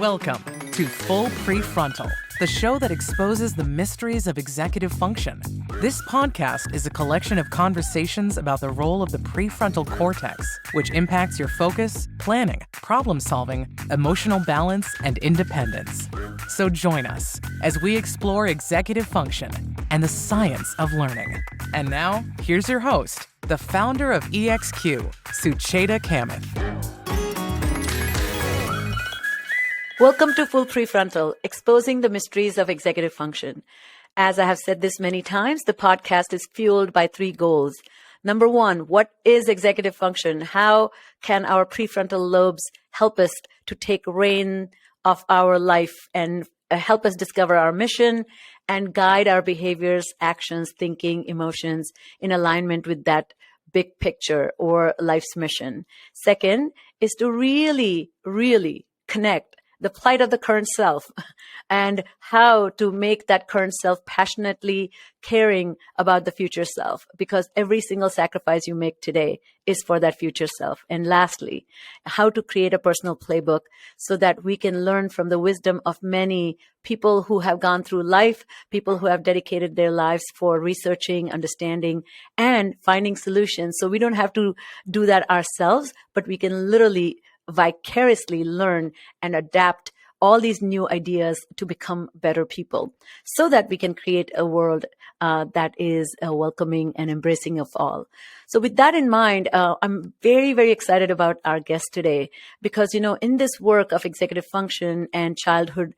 Welcome to Full PreFrontal, the show that exposes the mysteries of executive function. This podcast is a collection of conversations about the role of the prefrontal cortex, which impacts your focus, planning, problem-solving, emotional balance, and independence. So join us as we explore executive function and the science of learning. And now, here's your host, the founder of EXQ, Sucheta Kamath. Welcome to Full PreFrontal, exposing the mysteries of executive function. As I have said this many times, the podcast is fueled by three goals. Number one, what is executive function? How can our prefrontal lobes help us to take reign of our life and help us discover our mission and guide our behaviors, actions, thinking, emotions in alignment with that big picture or life's mission? Second is to really connect the plight of the current self and how to make that current self passionately caring about the future self, because every single sacrifice you make today is for that future self. And lastly, how to create a personal playbook so that we can learn from the wisdom of many people who have gone through life, people who have dedicated their lives for researching, understanding, and finding solutions. So we don't have to do that ourselves, but we can literally vicariously learn and adapt all these new ideas to become better people so that we can create a world that is welcoming and embracing of all. So with that in mind, I'm very excited about our guest today because, in this work of executive function and childhood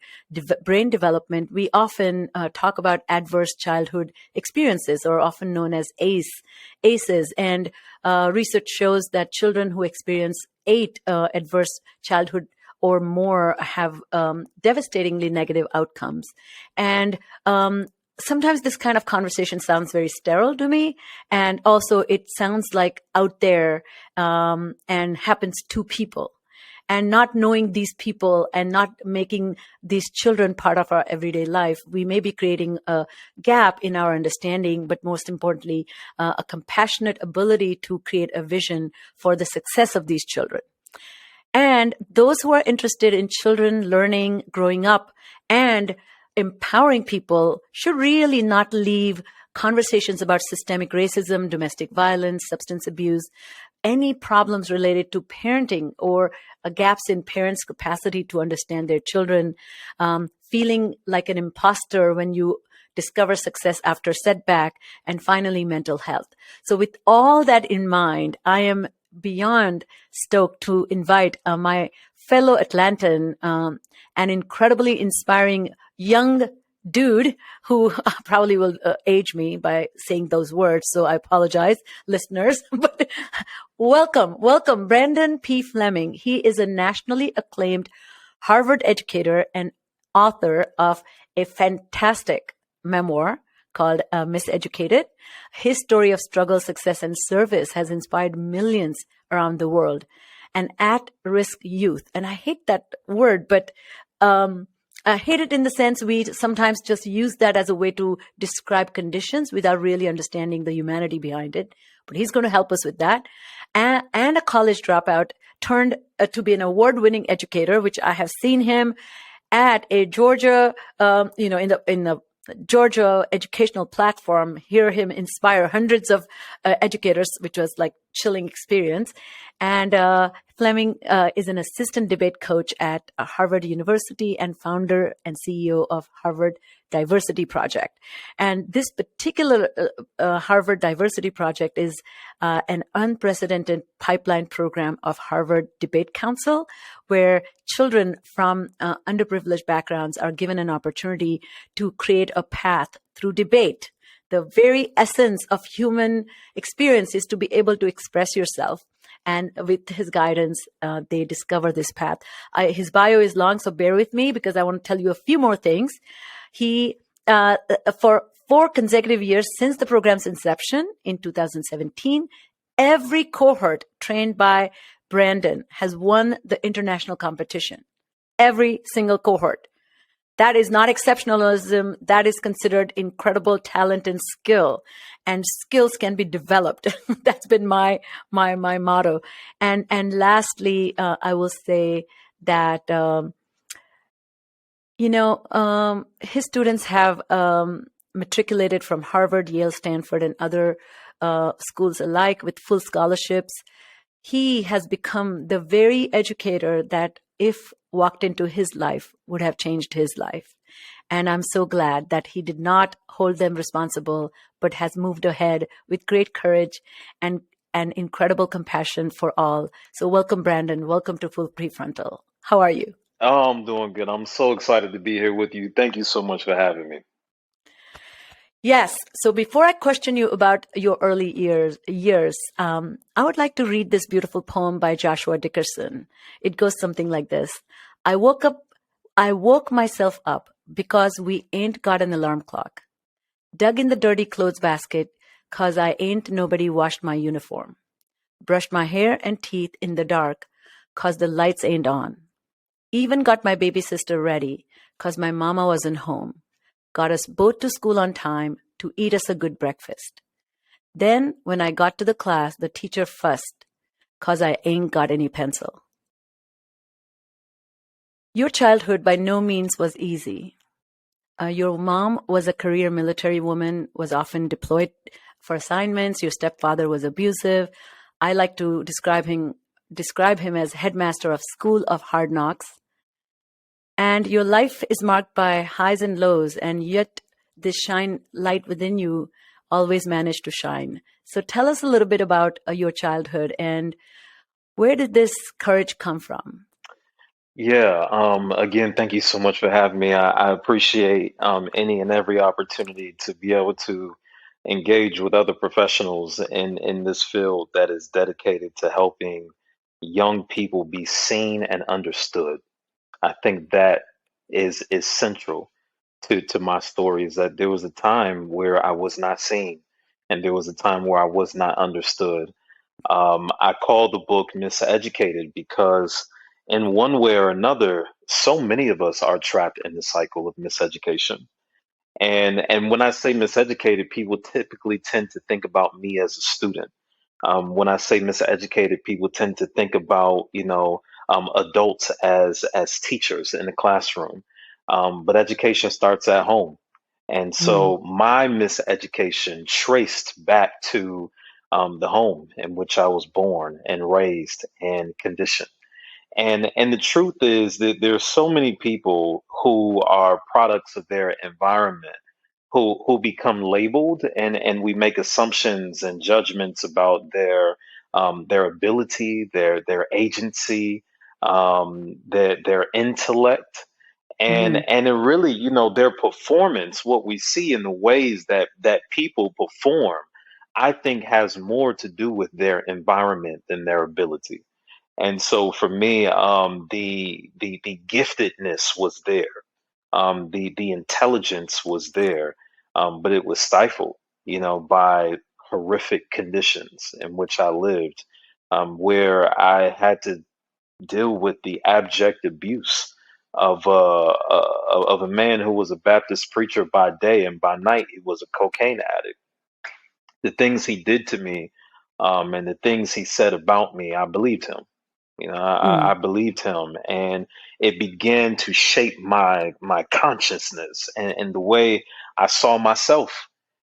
brain development, we often talk about adverse childhood experiences, or often known as ACEs. And research shows that children who experience 8 adverse childhood or more have devastatingly negative outcomes. And sometimes this kind of conversation sounds very sterile to me. And also it sounds like out there and happens to people. And not knowing these people and not making these children part of our everyday life, we may be creating a gap in our understanding, but most importantly, a compassionate ability to create a vision for the success of these children. And those who are interested in children learning, growing up, and empowering people should really not leave conversations about systemic racism, domestic violence, substance abuse, any problems related to parenting or gaps in parents' capacity to understand their children, feeling like an imposter when you discover success after setback, and finally, mental health. So with all that in mind, I am beyond stoked to invite my fellow Atlantan, an incredibly inspiring young dude who probably will age me by saying those words. So I apologize, listeners. But welcome, Brandon P. Fleming. He is a nationally acclaimed Harvard educator and author of a fantastic memoir called Miseducated. His story of struggle, success, and service has inspired millions around the world. And at-risk youth, and I hate that word, but I hate it in the sense we sometimes just use that as a way to describe conditions without really understanding the humanity behind it. But he's going to help us with that. And a college dropout turned to be an award-winning educator, which I have seen him at a Georgia, in the Georgia educational platform, hear him inspire hundreds of educators, which was like chilling experience. And Fleming is an assistant debate coach at Harvard University and founder and CEO of Harvard Diversity Project. And this particular Harvard Diversity Project is an unprecedented pipeline program of Harvard Debate Council, where children from underprivileged backgrounds are given an opportunity to create a path through debate. The very essence of human experience is to be able to express yourself. And with his guidance, they discover this path. His bio is long, so bear with me because I want to tell you a few more things. He, for 4 consecutive years since the program's inception in 2017, every cohort trained by Brandon has won the international competition. Every single cohort. That is not exceptionalism. That is considered incredible talent and skill. And skills can be developed. That's been my motto. And lastly, I will say that His students have matriculated from Harvard, Yale, Stanford, and other schools alike with full scholarships. He has become the very educator that, if walked into his life, would have changed his life. And I'm so glad that he did not hold them responsible, but has moved ahead with great courage and incredible compassion for all. So welcome, Brandon. Welcome to Full Prefrontal. How are you? Oh, I'm doing good. I'm so excited to be here with you. Thank you so much for having me. Yes. So before I question you about your early years, I would like to read this beautiful poem by Joshua Dickerson. It goes something like this. I woke up, I woke myself up because we ain't got an alarm clock. Dug in the dirty clothes basket 'cause I ain't nobody washed my uniform. Brushed my hair and teeth in the dark 'cause the lights ain't on. Even got my baby sister ready 'cause my mama wasn't home. Got us both to school on time to eat us a good breakfast. Then, when I got to the class, the teacher fussed 'cause I ain't got any pencil. Your childhood by no means was easy. Your mom was a career military woman, was often deployed for assignments. Your stepfather was abusive. I like to describe him as headmaster of School of Hard Knocks. And your life is marked by highs and lows, and yet this shine light within you always managed to shine. So tell us a little bit about your childhood and where did this courage come from? Yeah, again, thank you so much for having me. I appreciate any and every opportunity to be able to engage with other professionals in this field that is dedicated to helping young people be seen and understood. I think that is central to my story, is that there was a time where I was not seen and there was a time where I was not understood. I call the book Miseducated because, in one way or another, so many of us are trapped in the cycle of miseducation. And when I say miseducated, people typically tend to think about me as a student. When I say miseducated, people tend to think about, adults as teachers in the classroom. But education starts at home. And Mm, so my miseducation traced back to the home in which I was born and raised and conditioned. And the truth is that there's so many people who are products of their environment who become labeled, and we make assumptions and judgments about their ability, their agency, their intellect, and mhm, and it really, their performance. What we see in the ways that people perform, I think, has more to do with their environment than their ability. And so for me, the giftedness was there, the intelligence was there, but it was stifled, by horrific conditions in which I lived, where I had to deal with the abject abuse of a man who was a Baptist preacher by day, and by night he was a cocaine addict. The things he did to me, and the things he said about me, I believed him. I mm, believed him, and it began to shape my consciousness and the way I saw myself,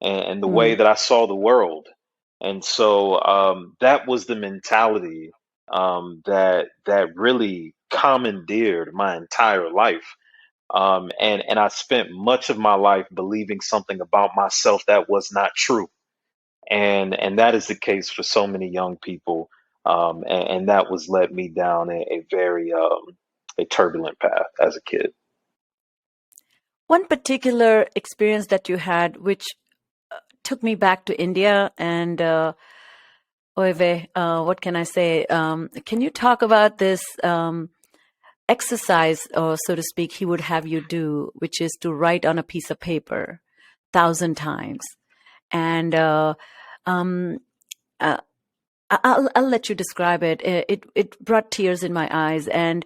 and the way mm. that I saw the world. And so that was the mentality that really commandeered my entire life. And I spent much of my life believing something about myself that was not true, and that is the case for so many young people, and that was led me down a very a turbulent path as a kid. One particular experience that you had, which took me back to India, and Oive, what can I say? Can you talk about this exercise, or so to speak, he would have you do, which is to write on a piece of paper 1,000 times, and um, uh, I'll let you describe it. It brought tears in my eyes, and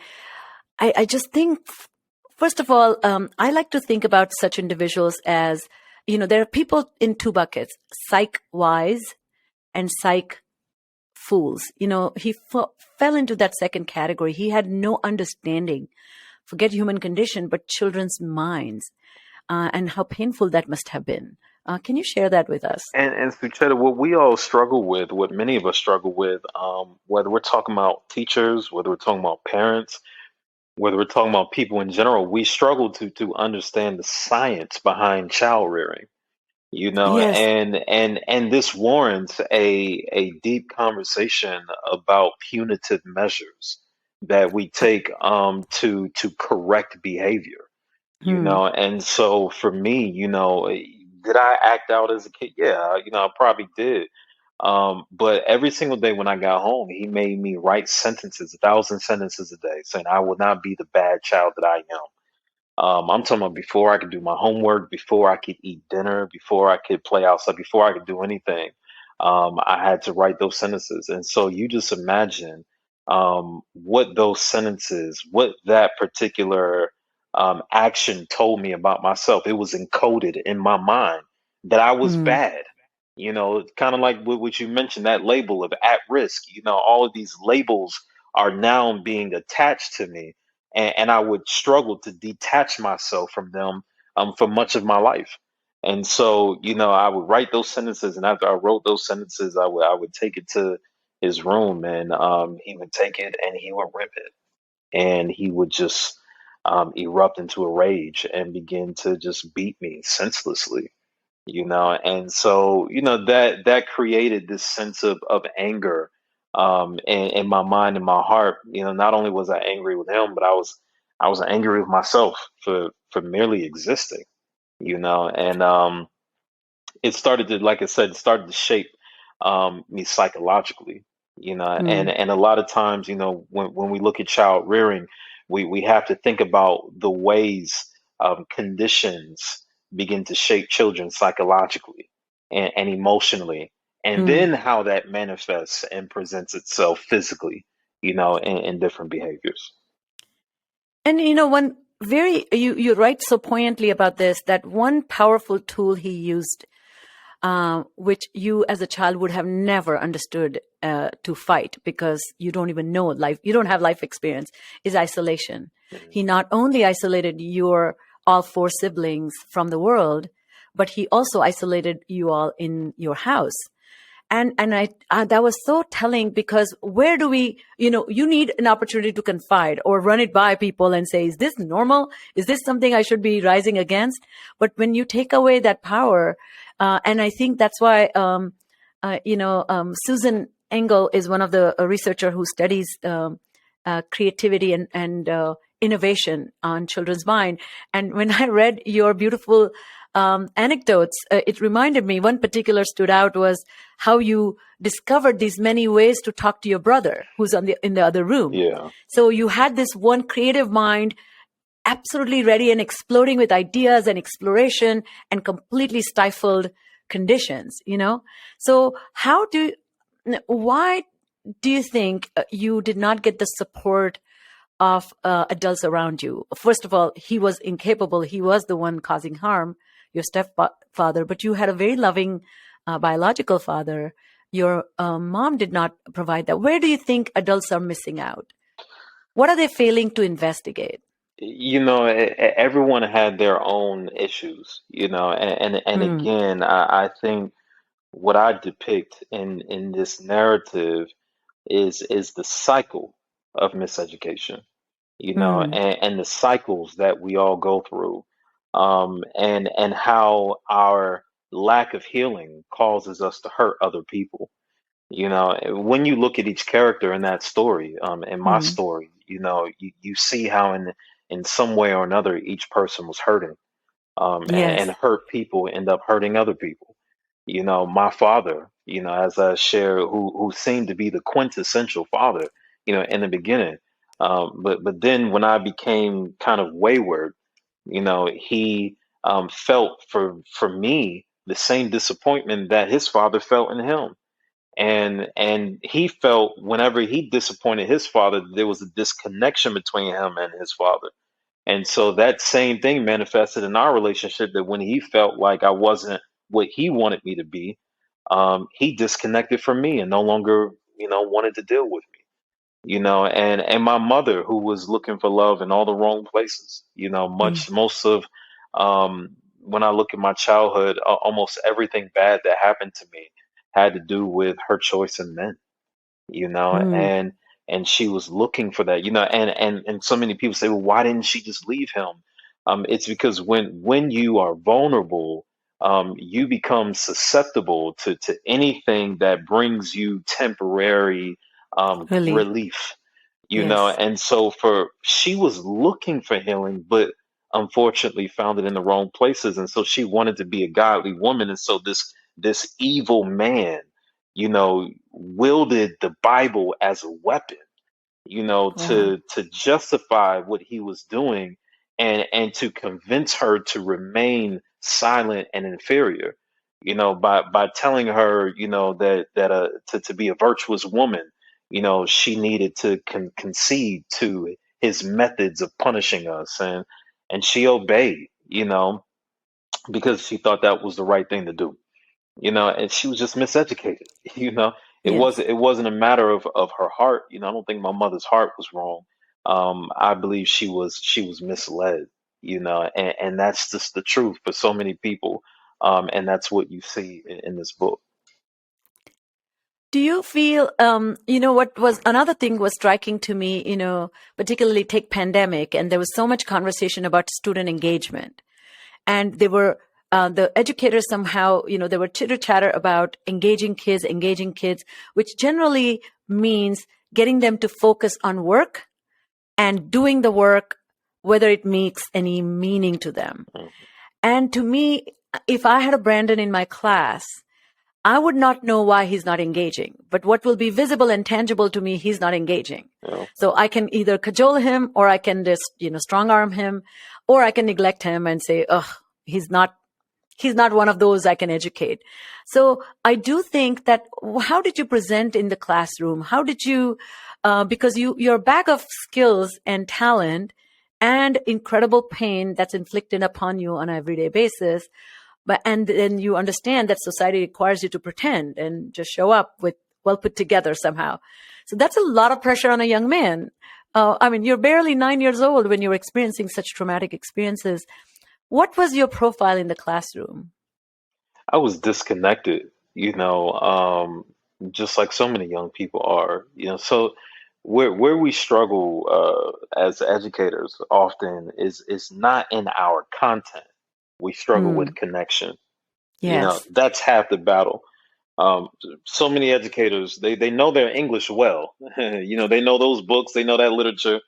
I just think, first of all, I like to think about such individuals as, there are people in two buckets: psych wise and psych fools. He fell into that second category. He had no understanding forget human condition, but children's minds, and how painful that must have been. Can you share that with us? And Sucheta, what we all struggle with, what many of us struggle with, whether we're talking about teachers, whether we're talking about parents, whether we're talking about people in general, we struggle to understand the science behind child rearing. Yes. And this warrants a deep conversation about punitive measures that we take to correct behavior. Hmm. And so for me, did I act out as a kid? Yeah, I probably did. But every single day when I got home, he made me write sentences, 1,000 sentences a day, saying I will not be the bad child that I am. I'm talking about before I could do my homework, before I could eat dinner, before I could play outside, before I could do anything. I had to write those sentences. And so you just imagine what those sentences, what that particular action told me about myself. It was encoded in my mind that I was Hmm. bad. Kind of like what you mentioned, that label of at risk. All of these labels are now being attached to me, and I would struggle to detach myself from them for much of my life. And so, I would write those sentences, and after I wrote those sentences, I would take it to his room, and he would take it and he would rip it, and he would just erupt into a rage and begin to just beat me senselessly. And so that created this sense of anger in my mind and my heart. Not only was I angry with him, but I was angry with myself for merely existing. And it started to, like I said, it started to shape me psychologically. Hmm. And a lot of times, when we look at child rearing, we have to think about the ways conditions begin to shape children psychologically and emotionally, and Hmm. then how that manifests and presents itself physically, in different behaviors. And one very you write so poignantly about this, that one powerful tool he used, which you as a child would have never understood to fight, because you don't even know life, you don't have life experience, is isolation. He not only isolated your all four siblings from the world, but he also isolated you all in your house. And I that was so telling, because where do we, you need an opportunity to confide or run it by people and say, is this normal? Is this something I should be rising against? But when you take away that power, and I think that's why, Susan Engel is one of the researcher who studies creativity and innovation on children's mind. And when I read your beautiful anecdotes, it reminded me, one particular stood out was how you discovered these many ways to talk to your brother who's in the other room. Yeah. So you had this one creative mind, absolutely ready and exploding with ideas and exploration, and completely stifled conditions. So why do you think you did not get the support of adults around you? First of all, he was incapable. He was the one causing harm, your stepfather, but you had a very loving biological father. Your mom did not provide that. Where do you think adults are missing out? What are they failing to investigate? Everyone had their own issues, and Hmm. again, I think what I depict in this narrative is the cycle of miseducation, Hmm. and the cycles that we all go through, and how our lack of healing causes us to hurt other people. When you look at each character in that story, in my Hmm. story, you see how in some way or another each person was hurting, and Yes. hurt people end up hurting other people. My father, as I share, who seemed to be the quintessential father, in the beginning. But then when I became kind of wayward, he felt for me the same disappointment that his father felt in him. And he felt whenever he disappointed his father, there was a disconnection between him and his father. And so that same thing manifested in our relationship, that when he felt like I wasn't what he wanted me to be, he disconnected from me and no longer, wanted to deal with me. and my mother who was looking for love in all the wrong places. Most of when I look at my childhood, almost everything bad that happened to me had to do with her choice in men, Mm. and she was looking for that, and so many people say, well, why didn't she just leave him? It's because when you are vulnerable, you become susceptible to anything that brings you temporary Really? relief, Yes. and so for she was looking for healing, but unfortunately found it in the wrong places, and so she wanted to be a godly woman, and so this evil man, wielded the Bible as a weapon, Wow. to justify what he was doing, and to convince her to remain silent and inferior, by telling her, to be a virtuous woman, she needed to concede to his methods of punishing us, and she obeyed, because she thought that was the right thing to do, and she was just miseducated. It Yes. wasn't a matter of her heart. I don't think my mother's heart was wrong. I believe she was misled, and that's just the truth for so many people. And that's what you see in this book. Do you feel, what was another thing was striking to me, particularly take pandemic, and there was so much conversation about student engagement. And they were, the educators somehow, there were chitter chatter about engaging kids, which generally means getting them to focus on work and doing the work, whether it makes any meaning to them. Mm, And to me, if I had a Brandon in my class, I would not know why he's not engaging, but what will be visible and tangible to me, he's not engaging. yeah, So I can either cajole him, or I can just, strong arm him, or I can neglect him and say, oh, he's not one of those I can educate. So I do think that, how did you present in the classroom? How did you, because your bag of skills and talent and incredible pain that's inflicted upon you on an everyday basis, and then you understand that society requires you to pretend and just show up with well put together somehow. So that's a lot of pressure on a young man. I mean, you're barely 9 years old when you're experiencing such traumatic experiences. What was your profile in the classroom? I was disconnected, just like so many young people are, so where we struggle as educators often is not in our content. We struggle with Mm, connection. yes. That's half the battle. Um, so many educators, they know their English well. They know those books, they know that literature,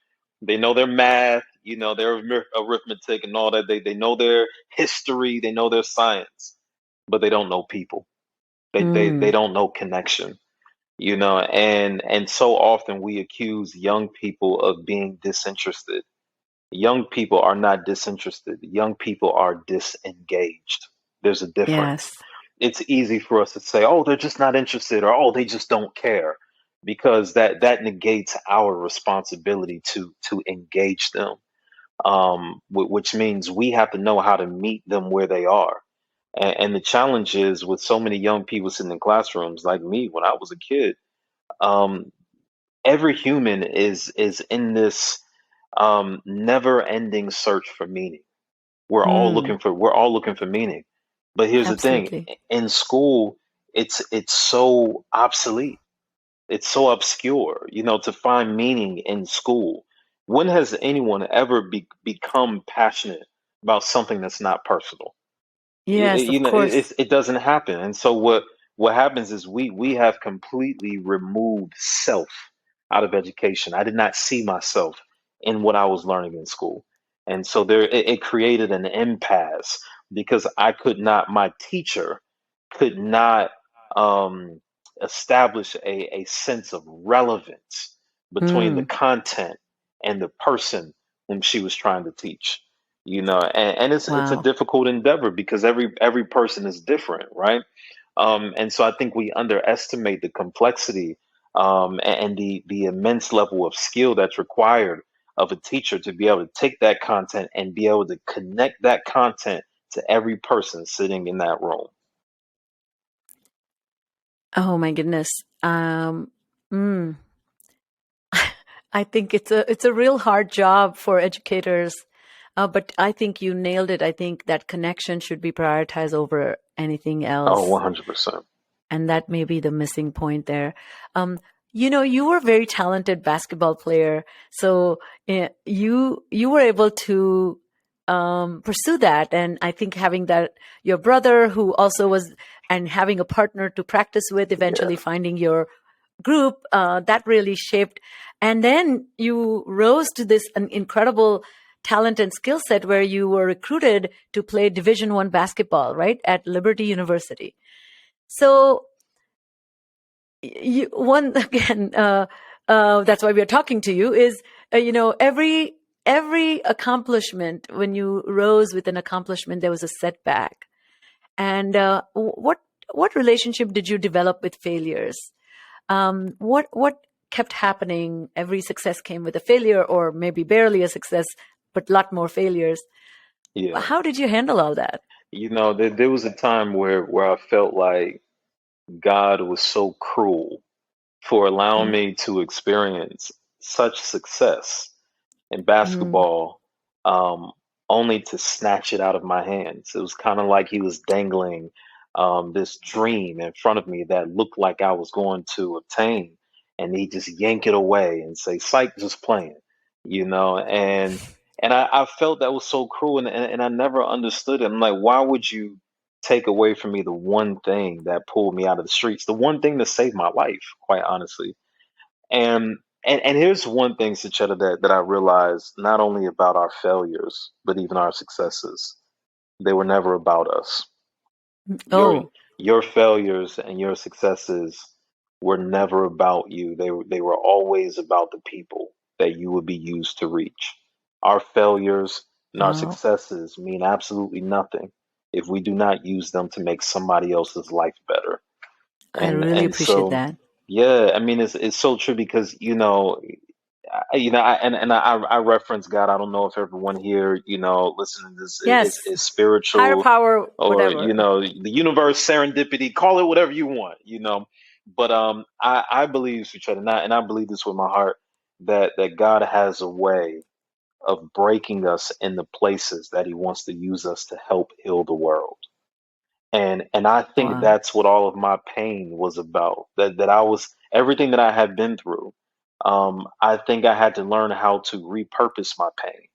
they know their math, their arithmetic and all that. They know their history, they know their science, but they don't know people. They Mm, don't know connection. And so often we accuse young people of being disinterested. Young people are not disinterested. Young people are disengaged. There's a difference. yes. It's easy for us to say, "Oh, they're just not interested," or "Oh, they just don't care," because that negates our responsibility to engage them. Which means we have to know how to meet them where they are. And the challenge is with so many young people sitting in classrooms, like me when I was a kid. Um, every human is in this never-ending search for meaning. Mm, We're all looking for meaning. But here's the thing, absolutely. in school, it's so obsolete. It's so obscure, to find meaning in school. When has anyone ever become passionate about something that's not personal? Yes, of course. It doesn't happen. And so what happens is we have completely removed self out of education. I did not see myself in what I was learning in school. And so it created an impasse because my teacher could not um, establish a sense of relevance between the Mm, content and the person whom she was trying to teach. And it's a wow. difficult endeavor because every person is different, right? And so I think we underestimate the complexity, and the immense level of skill that's required of a teacher to be able to take that content and be able to connect that content to every person sitting in that room. Oh my goodness. Mm. I think it's a real hard job for educators, but I think you nailed it. I think that connection should be prioritized over anything Oh, else, 100%. and that may be the missing point there. You were a very talented basketball player, so you were able to pursue that, and I think having that your brother who also was and having a partner to practice with, eventually Yeah. finding your group that really shaped, and then you rose to this an incredible talent and skill set where you were recruited to play Division I basketball, right, at Liberty University. So one again, that's why we are talking to you. Is every accomplishment, when you rose with an accomplishment, there was a setback. And what relationship did you develop with failures? What kept happening? Every success came with a failure, or maybe barely a success, but a lot more failures. Yeah. How did you handle all that? There was a time where I felt like God was so cruel for allowing Mm, me to experience such success in mm, basketball, um, only to snatch it out of my hands. It was kind of like he was dangling this dream in front of me that looked like I was going to obtain, and he just yank it away and say, "Psych, just playing," you know. And I felt that was so cruel, and I never understood it. I'm like, why would you take away from me the one thing that pulled me out of the streets, the one thing that saved my life, quite honestly? And here's one thing, Sucheta, that I realized not only about our failures, but even our successes. They were never about us. Your oh, your failures and your successes were never about you. They were always about the people that you would be used to reach. Our failures and our wow. successes mean absolutely nothing if we do not use them to make somebody else's life better. I And really and appreciate so that. yeah, I mean it's so true because I reference God. I don't know if everyone here, listening to this Yes, is higher spiritual, power, or whatever. the universe, serendipity, call it whatever you want. But I believe, Sucheta, and I believe this with my heart, that God has a way of breaking us in the places that He wants to use us to help heal the world. And I think Wow. that's what all of my pain was about. That I was everything that I had been through. I think I had to learn how to repurpose my pain,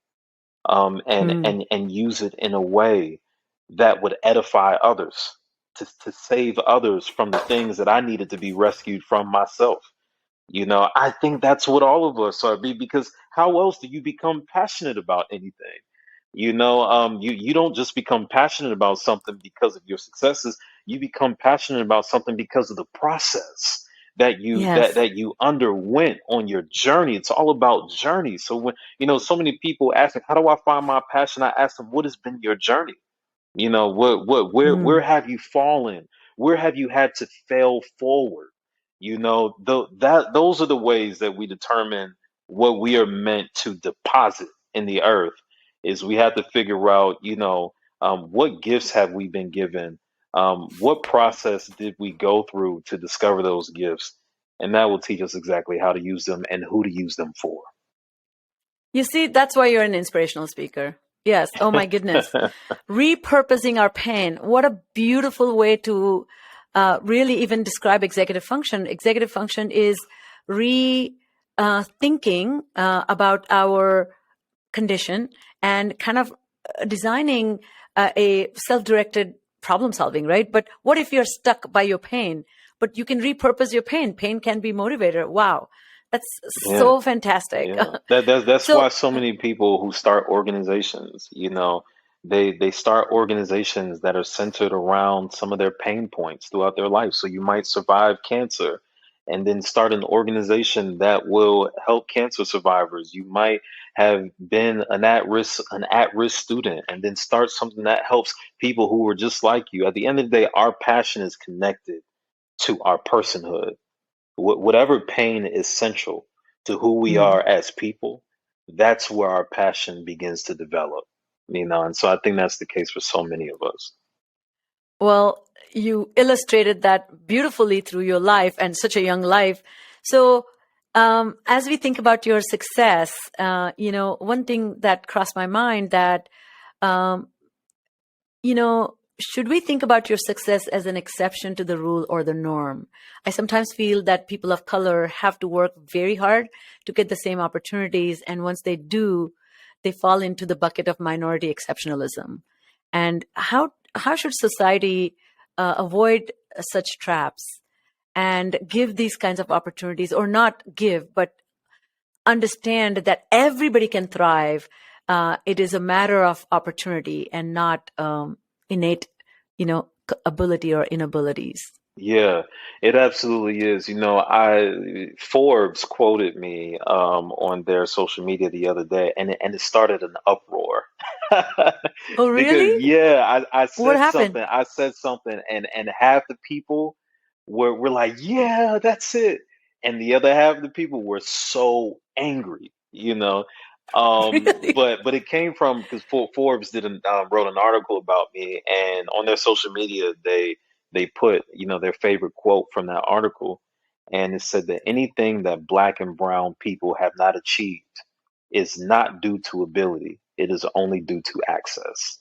and Mm, and use it in a way that would edify others, to save others from the things that I needed to be rescued from myself. I think that's what all of us are, because how else do you become passionate about anything? You don't just become passionate about something because of your successes. You become passionate about something because of the process that you yes. that that you underwent on your journey. It's all about journey. So when so many people ask me, how do I find my passion? I ask them, what has been your journey? Where Mm, have you fallen? Where have you had to fail forward? Those are the ways that we determine what we are meant to deposit in the earth. Is we have to figure out, what gifts have we been given? What process did we go through to discover those gifts? And that will teach us exactly how to use them and who to use them for. You see, that's why you're an inspirational speaker. Yes. Oh my goodness. Repurposing our pain. What a beautiful way to really even describe executive function. Executive function is thinking about our condition and kind of designing a self-directed problem solving, right? But what if you're stuck by your pain? But you can repurpose your pain. Pain can be motivator. Wow. That's Yeah. so fantastic. Yeah, that's why So, so many people who start organizations, they start organizations that are centered around some of their pain points throughout their life. So you might survive cancer and then start an organization that will help cancer survivors. You might have been an at-risk student and then start something that helps people who are just like you. At the end of the day, our passion is connected to our personhood. Whatever pain is central to who we mm, are as people, that's where our passion begins to develop. And so I think that's the case for so many of us. well, you illustrated that beautifully through your life and such a young life. So, As we think about your success, one thing that crossed my mind that, um, should we think about your success as an exception to the rule or the norm? I sometimes feel that people of color have to work very hard to get the same opportunities. And once they do, they fall into the bucket of minority exceptionalism. And how should society avoid such traps and give these kinds of opportunities, or not give, but understand that everybody can thrive? It is a matter of opportunity and not innate, ability or inabilities. Yeah, it absolutely is. I Forbes quoted me on their social media the other day, and it started an uproar Oh, because really? yeah, I What said happened? something, and half the people were like, yeah, that's it, and the other half of the people were so angry, Really? but it came from because Forbes wrote an article about me, and on their social media they put, their favorite quote from that article, and it said that anything that black and brown people have not achieved is not due to ability. It is only due to access.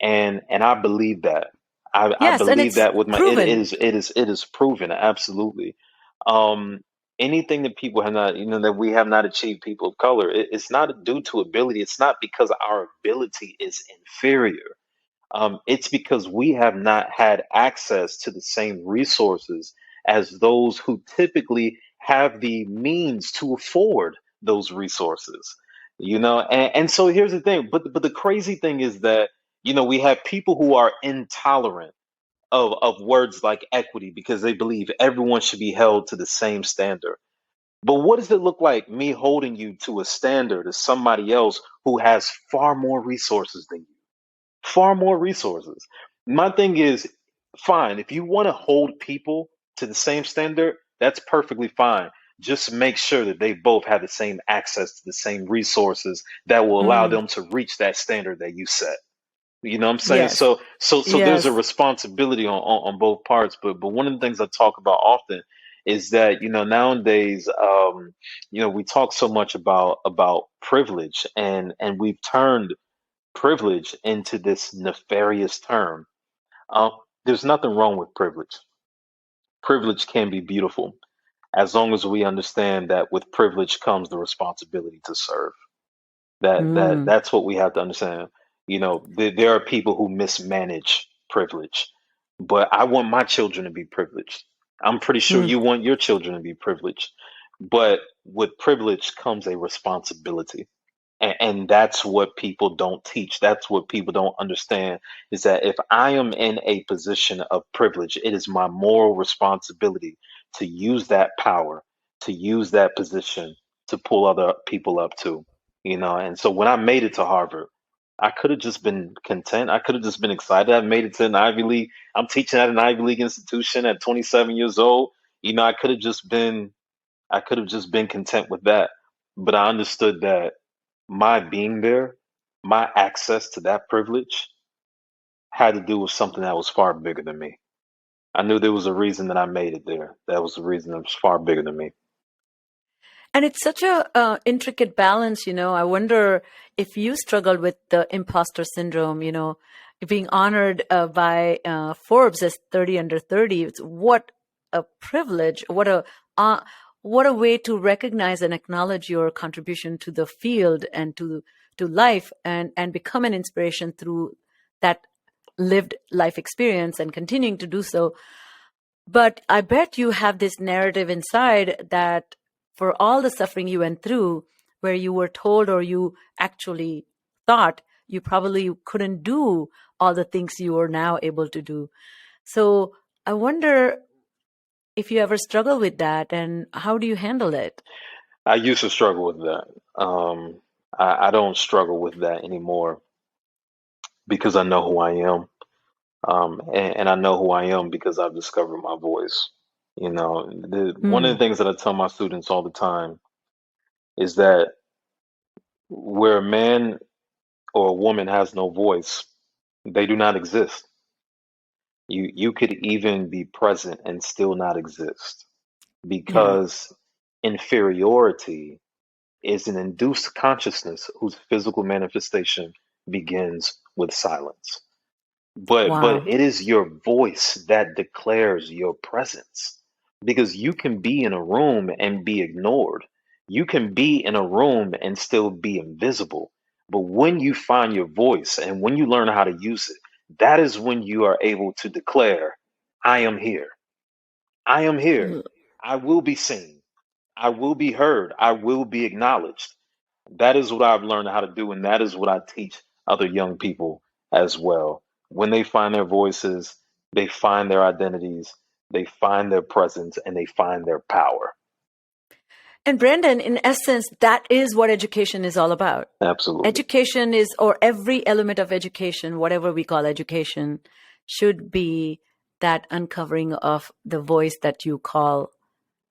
And I believe that. I Yes, and believe it's that with my proven. it is proven absolutely. Um, Anything that people have not, that we have not achieved, people of color, it's not due to ability. It's not because our ability is inferior. It's because we have not had access to the same resources as those who typically have the means to afford those resources. And so here's the thing, but the crazy thing is that we have people who are intolerant of words like equity because they believe everyone should be held to the same standard. But what does it look like me holding you to a standard as somebody else who has far more resources than you? Far more resources. My thing is, fine, if you want to hold people to the same standard, that's perfectly fine. Just make sure that they both have the same access to the same resources that will allow Mm, them to reach that standard that you set. You know what I'm saying? yes, So there's a yes. responsibility on both parts. But one of the things I talk about often is that nowadays we talk so much about privilege, and we've turned privilege into this nefarious term. There's nothing wrong with privilege. Privilege can be beautiful as long as we understand that with privilege comes the responsibility to serve. Mm, That's what we have to understand. There are people who mismanage privilege, but I want my children to be privileged. I'm pretty sure mm. you want your children to be privileged, but with privilege comes a responsibility. And that's what people don't teach. That's what people don't understand is that if I am in a position of privilege, it is my moral responsibility to use that power, to use that position to pull other people up too. And so when I made it to Harvard, I could have just been content. I could have just been excited. I made it to an Ivy League. I'm teaching at an Ivy League institution at 27 years old. I could have just been content with that. But I understood that my being there, my access to that privilege had to do with something that was far bigger than me. I knew there was a reason that I made it there. That was a reason that was far bigger than me. And it's such a intricate balance, I wonder if you struggled with the imposter syndrome, being honored by Forbes as 30 under 30. It's what a privilege, uh, what a way to recognize and acknowledge your contribution to the field and to life, and become an inspiration through that lived life experience and continuing to do so. But I bet you have this narrative inside that for all the suffering you went through, where you were told or you actually thought you probably couldn't do all the things you are now able to do. So I wonder if you ever struggle with that, and how do you handle it? I used to struggle with that. I don't struggle with that anymore because I know who I am. And I know who I am because I've discovered my voice. One of Hmm. the things that I tell my students all the time is that where a man or a woman has no voice, they do not exist. You could even be present and still not exist Yeah. because Inferiority is an induced consciousness whose physical manifestation begins with silence. But Wow. it is your voice that declares your presence. Because you can be in a room and be ignored. You can be in a room and still be invisible. But when you find your voice and when you learn how to use it, that is when you are able to declare, I am here. I am here. I will be seen. I will be heard. I will be acknowledged. That is what I've learned how to do, and that is what I teach other young people as well. When they find their voices, they find their identities, they find their presence, and they find their power. And Brendan, in essence, that is what education is all about. Absolutely. Education is, or every element of education, whatever we call education, should be that uncovering of the voice that you call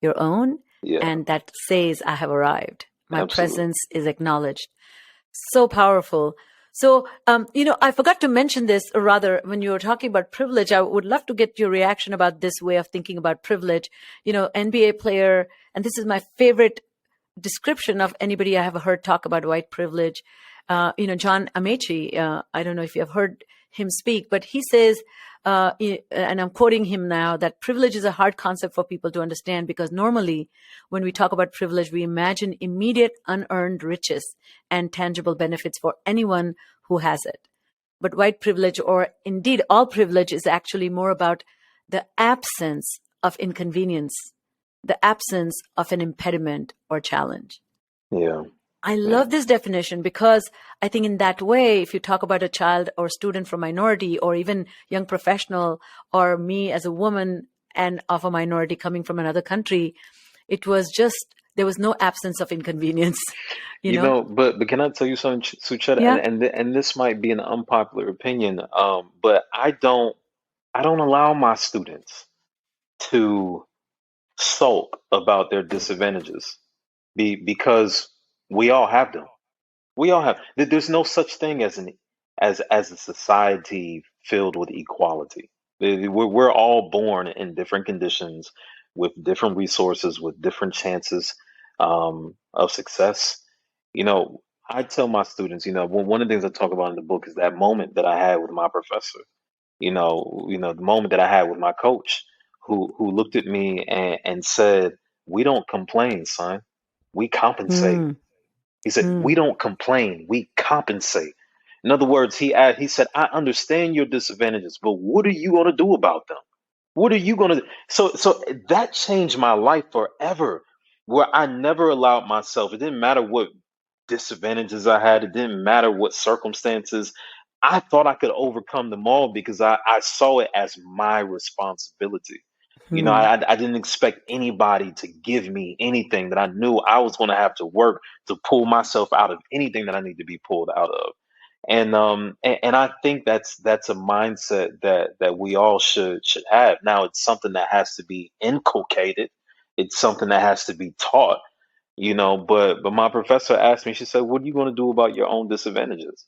your own, Yeah, and that says, I have arrived. My absolutely. presence is acknowledged. So powerful. So, I forgot to mention this, or rather, when you were talking about privilege, I would love to get your reaction about this way of thinking about privilege. NBA player, and this is my favorite description of anybody I have heard talk about white privilege. John Amechi, I don't know if you have heard him speak, but he says, and I'm quoting him now, that privilege is a hard concept for people to understand because normally when we talk about privilege, we imagine immediate unearned riches and tangible benefits for anyone who has it. But white privilege, or indeed all privilege, is actually more about the absence of inconvenience, the absence of an impediment or challenge. Yeah, I yeah, love this definition because I think in that way, if you talk about a child or student from minority or even young professional or me as a woman and of a minority coming from another country, it was just, there was no absence of inconvenience, you know? but can I tell you something, Sucheta? Yeah. And this might be an unpopular opinion, but I don't allow my students to sulk about their disadvantages because we all have them. We all have. There's no such thing as as a society filled with equality. We're all born in different conditions, with different resources, with different chances of success. I tell my students, one of the things I talk about in the book is that moment that I had with my professor. The moment that I had with my coach, who looked at me and said, "We don't complain, son. We compensate." Mm, He said, mm, "We don't complain, we compensate." In other words, he said, "I understand your disadvantages, but what are you going to do about them? What are you going to?" So that changed my life forever, where I never allowed myself. It didn't matter what disadvantages I had. It didn't matter what circumstances. I thought I could overcome them all because I saw it as my responsibility. mm. I didn't expect anybody to give me anything that I knew I was going to have to work to pull myself out of anything that I need to be pulled out of. And I think that's a mindset that we all should have. Now it's something that has to be inculcated. It's something that has to be taught, but my professor asked me, she said, "What are you going to do about your own disadvantages?"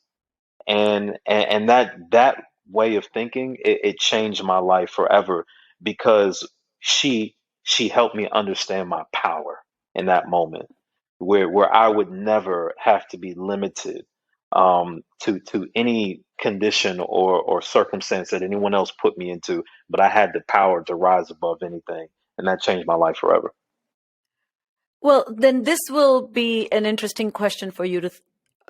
And that way of thinking, it changed my life forever because she helped me understand my power in that moment, where I would never have to be limited to any condition or circumstance that anyone else put me into, but I had the power to rise above anything, and that changed my life forever. Well, then this will be an interesting question for you to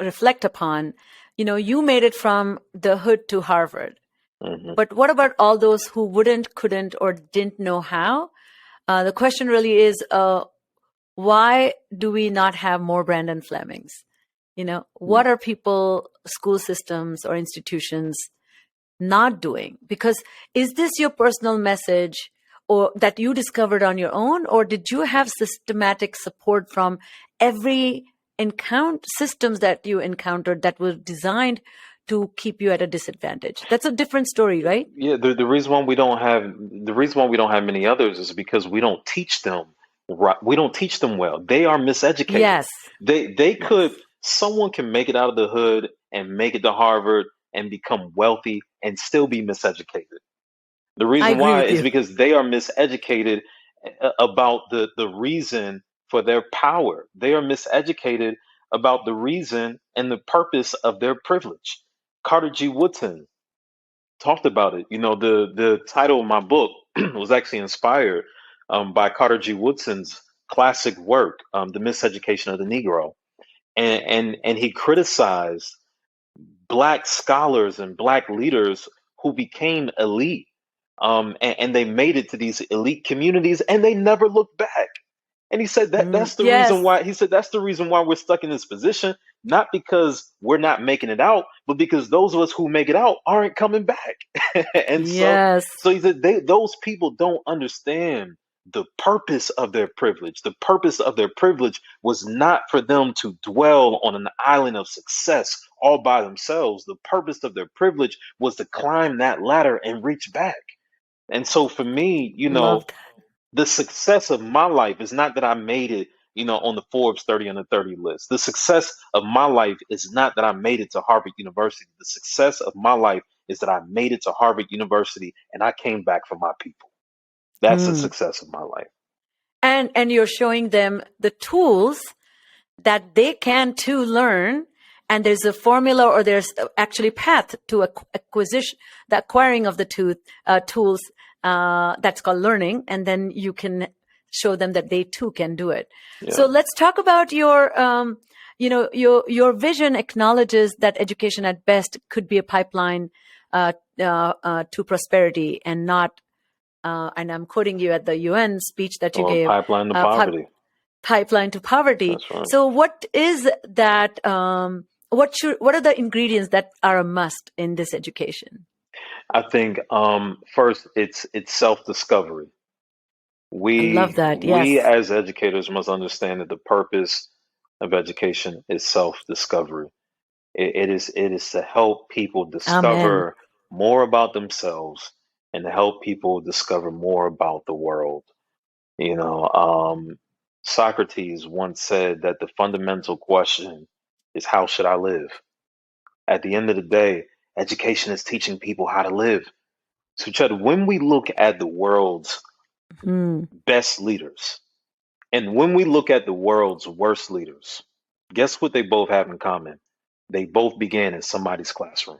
reflect upon. You made it from the hood to Harvard. Hmm. But what about all those who wouldn't, couldn't, or didn't know how? The question really is, why do we not have more Brandon Flemings? What are people, school systems, or institutions not doing? Because is this your personal message or that you discovered on your own, or did you have systematic support from every systems that you encountered that were designed to keep you at a disadvantage? That's a different story, right? Yeah, the reason why we don't have many others is because we don't teach them right. We don't teach them well. They are miseducated. Yes. They Yes. could Someone can make it out of the hood and make it to Harvard and become wealthy and still be miseducated. The I reason agree why with is you. because they are miseducated about the reason for their power. They are miseducated about the reason and the purpose of their privilege. Carter G. Woodson talked about it. The title of my book was actually inspired by Carter G. Woodson's classic work, The Miseducation of the Negro. And he criticized black scholars and black leaders who became elite. And they made it to these elite communities and they never looked back. And he said that's the Yes. reason why that's the reason why we're stuck in this position, not because we're not making it out, but because those of us who make it out aren't coming back. And Yes. so he said those people don't understand the purpose of their privilege. The purpose of their privilege was not for them to dwell on an island of success all by themselves. The purpose of their privilege was to climb that ladder and reach back. And so for me, Love that. the success of my life is not that I made it, on the Forbes 30 under 30 list. The success of my life is not that I made it to Harvard University. The success of my life is that I made it to Harvard University and I came back for my people. That's the success of my life. And you're showing them the tools that they can too learn. And there's a formula, or there's actually path to acquisition, the acquiring of the tools. That's called learning, and then you can show them that they too can do it. Yeah. So let's talk about your vision acknowledges that education at best could be a pipeline to prosperity, and not. And I'm quoting you at the UN speech that you gave. Pipeline to poverty. Pipeline to poverty. That's right. So what is that? What are the ingredients that are a must in this education? I think first it's self-discovery. I love that. Yes. We as educators must understand that the purpose of education is self-discovery. It is to help people discover more about themselves and to help people discover more about the world. Socrates once said that the fundamental question is, how should I live? At the end of the day, education is teaching people how to live. So, Chad, when we look at the world's best leaders and when we look at the world's worst leaders, guess what they both have in common? They both began in somebody's classroom.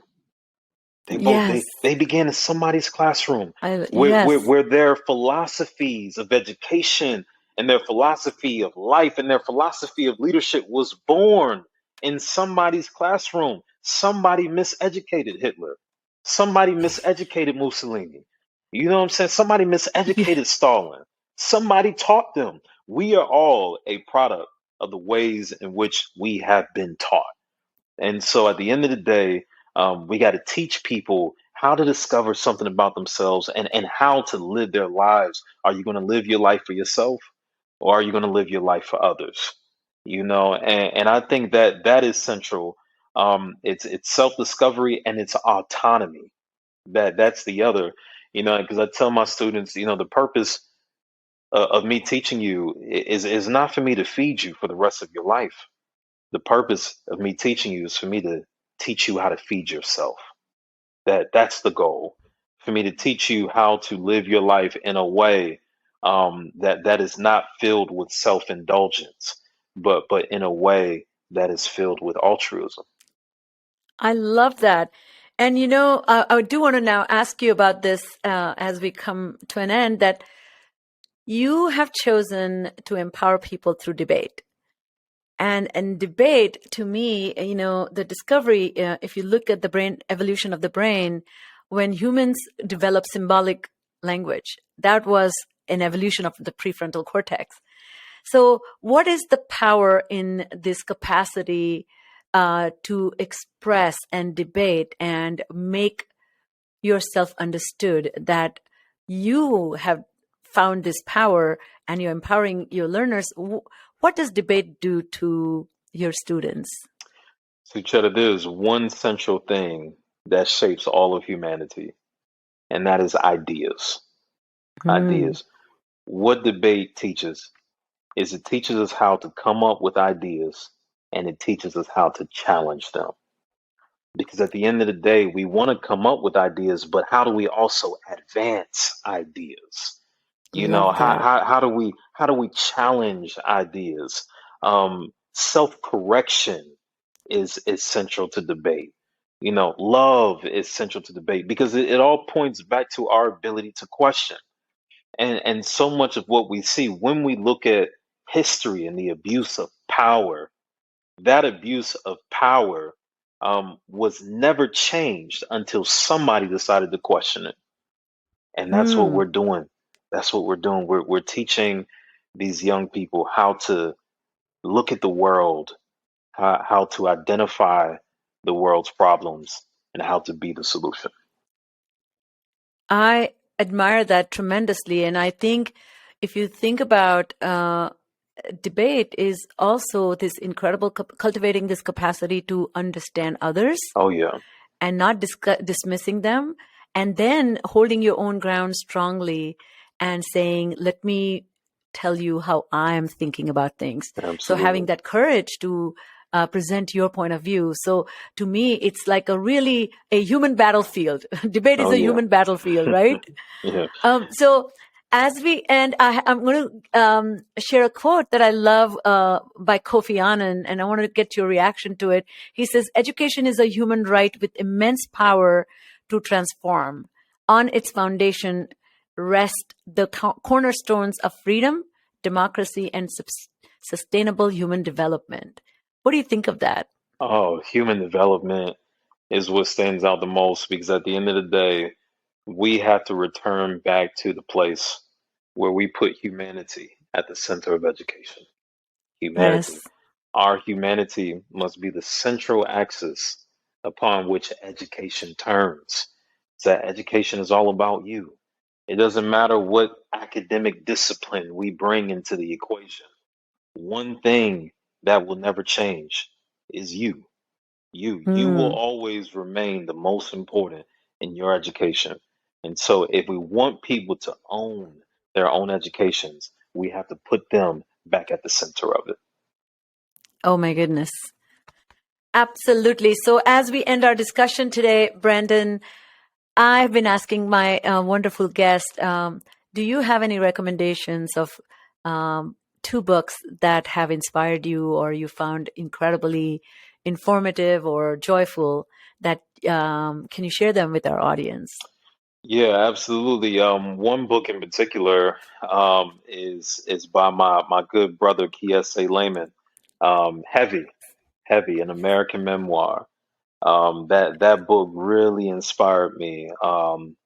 They began in somebody's classroom where their philosophies of education and their philosophy of life and their philosophy of leadership was born in somebody's classroom. Somebody miseducated Hitler. Somebody miseducated Mussolini. You know what I'm saying? Somebody miseducated Stalin. Somebody taught them. We are all a product of the ways in which we have been taught. And so at the end of the day, we got to teach people how to discover something about themselves and how to live their lives. Are you going to live your life for yourself, or are you going to live your life for others? And I think that is central. It's self-discovery and it's autonomy. That's the other, because I tell my students, the purpose of me teaching you is not for me to feed you for the rest of your life. The purpose of me teaching you is for me to teach you how to feed yourself. That's the goal, for me to teach you how to live your life in a way that is not filled with self-indulgence, but in a way that is filled with altruism. I love that. And, I do want to now ask you about this as we come to an end, that you have chosen to empower people through debate. And debate, to me, the discovery, if you look at the brain evolution of the brain, when humans develop symbolic language, that was an evolution of the prefrontal cortex. So what is the power in this capacity to express and debate and make yourself understood, that you have found this power and you're empowering your learners? What does debate do to your students? So, Chetta, there's one central thing that shapes all of humanity, and that is ideas. Ideas. What debate teaches is it teaches us how to come up with ideas, and it teaches us how to challenge them. Because at the end of the day, we want to come up with ideas, but how do we also advance ideas? Love that. How do we challenge ideas? Self-correction is central to debate. Love is central to debate because it all points back to our ability to question. And so much of what we see when we look at history and the abuse of power, that abuse of power was never changed until somebody decided to question it. And that's what Hmm. we're doing. That's what we're doing. We're teaching these young people how to look at the world, how to identify the world's problems, and how to be the solution. I admire that tremendously. And I think if you think about debate is also this incredible cultivating this capacity to understand others Oh yeah. and not dismissing them, and then holding your own ground strongly and saying, let me tell you how I'm thinking about things. So having Absolutely. that courage to present your point of view. So to me, it's like a human battlefield. Debate is Oh a yeah. human battlefield, right? Yeah. So as we end, I'm going to share a quote that I love by Kofi Annan, and I want to get your reaction to it. He says, "Education is a human right with immense power to transform. On its foundation rest the cornerstones of freedom, democracy, and sustainable human development." What do you think of that? Oh, human development is what stands out the most because at the end of the day, we have to return back to the place where we put humanity at the center of education. Humanity. Yes. Our humanity must be the central axis upon which education turns. So that education is all about you. It doesn't matter what academic discipline we bring into the equation. One thing that will never change is you. You will Hmm. always remain the most important in your education. And so if we want people to own their own educations, we have to put them back at the center of it. Oh my goodness. Absolutely. So as we end our discussion today, Brandon, I've been asking my wonderful guest, do you have any recommendations of two books that have inspired you or you found incredibly informative or joyful that can you share them with our audience? Yeah, absolutely. One book in particular is by my good brother Kiese Layman. Heavy, Heavy, an American memoir. That book really inspired me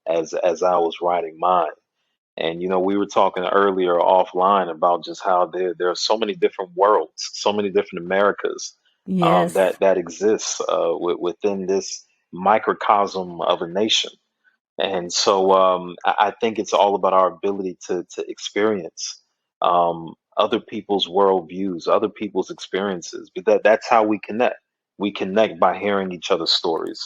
as I was writing mine. And we were talking earlier offline about just how there are so many different worlds, so many different Americas Yes. that exists within this microcosm of a nation. And so I think it's all about our ability to experience other people's worldviews, other people's experiences. But that's how we connect. We connect by hearing each other's stories.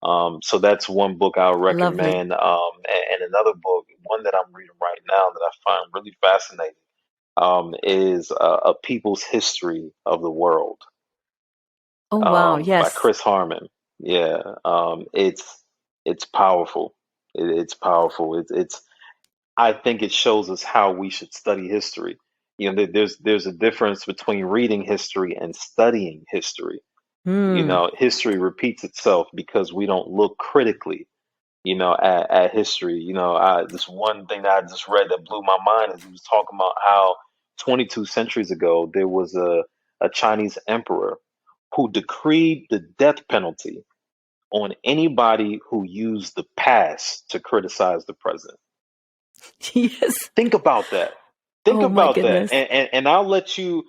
So that's one book I would Lovely. recommend. And another book, one that I'm reading right now that I find really fascinating, is A People's History of the World Oh, wow. by Yes. Chris Harmon. Yeah, it's powerful. It's powerful. It's I think it shows us how we should study history. There's a difference between reading history and studying history. Hmm. History repeats itself because we don't look critically, at history. This one thing that I just read that blew my mind is he was talking about how 22 centuries ago there was a Chinese emperor who decreed the death penalty on anybody who used the past to criticize the present. Yes. Think about that. Think Oh my about that. goodness. And I'll let you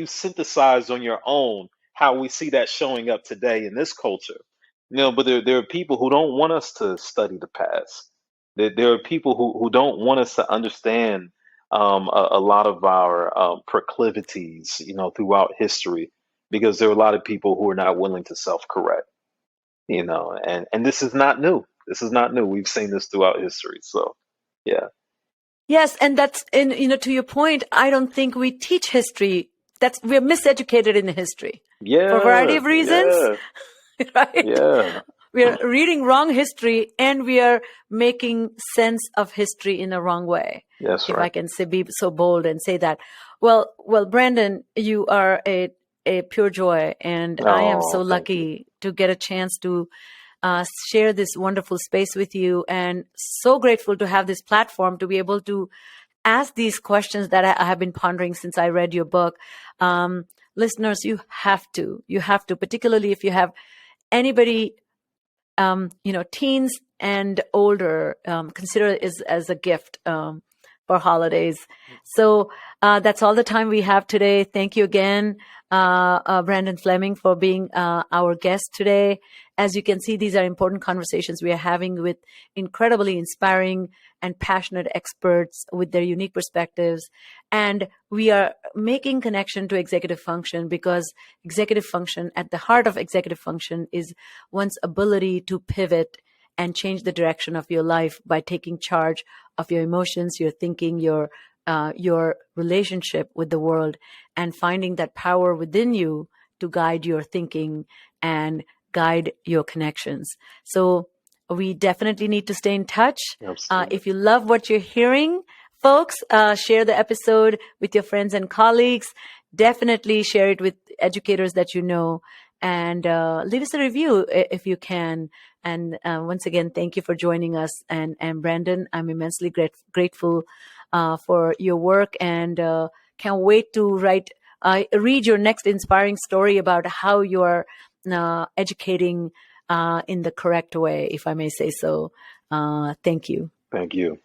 synthesize on your own how we see that showing up today in this culture. But there are people who don't want us to study the past. There are people who don't want us to understand a lot of our proclivities, throughout history, because there are a lot of people who are not willing to self-correct, and this is not new. This is not new. We've seen this throughout history. So, yeah. Yes, and that's to your point, I don't think we teach history. We're miseducated in history for a variety Yeah, of reasons, yeah, right? yeah. we are reading wrong history, and we are making sense of history in a wrong way. Yes, if right. I can be so bold and say that. Well, Brandon, you are a pure joy, and I am so lucky to get a chance to share this wonderful space with you, and so grateful to have this platform to be able to ask these questions that I have been pondering since I read your book. Listeners, you have to, particularly if you have anybody, teens and older, consider it as a gift for holidays. So that's all the time we have today. Thank you again, Brandon Fleming, for being our guest today. As you can see, these are important conversations we are having with incredibly inspiring and passionate experts with their unique perspectives. And we are making connection to executive function, because executive function, at the heart of executive function, is one's ability to pivot and change the direction of your life by taking charge of your emotions, your thinking, your relationship with the world, and finding that power within you to guide your thinking and guide your connections. So we definitely need to stay in touch. If you love what you're hearing, folks, share the episode with your friends and colleagues. Definitely share it with educators that you know, and leave us a review if you can. And once again, thank you for joining us. And Brandon, I'm immensely grateful for your work, and can't wait to read your next inspiring story about how you are educating in the correct way, if I may say so. Thank you. Thank you.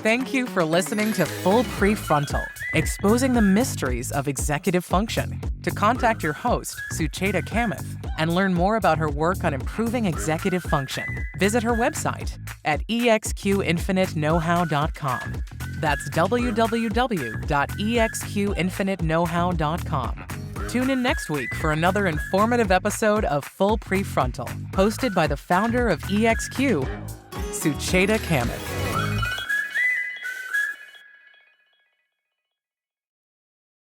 Thank you for listening to Full PreFrontal, exposing the mysteries of executive function. To contact your host, Sucheta Kamath, and learn more about her work on improving executive function, visit her website at exqinfiniteknowhow.com. That's www.exqinfiniteknowhow.com. Tune in next week for another informative episode of Full PreFrontal, hosted by the founder of EXQ, Sucheta Kamath.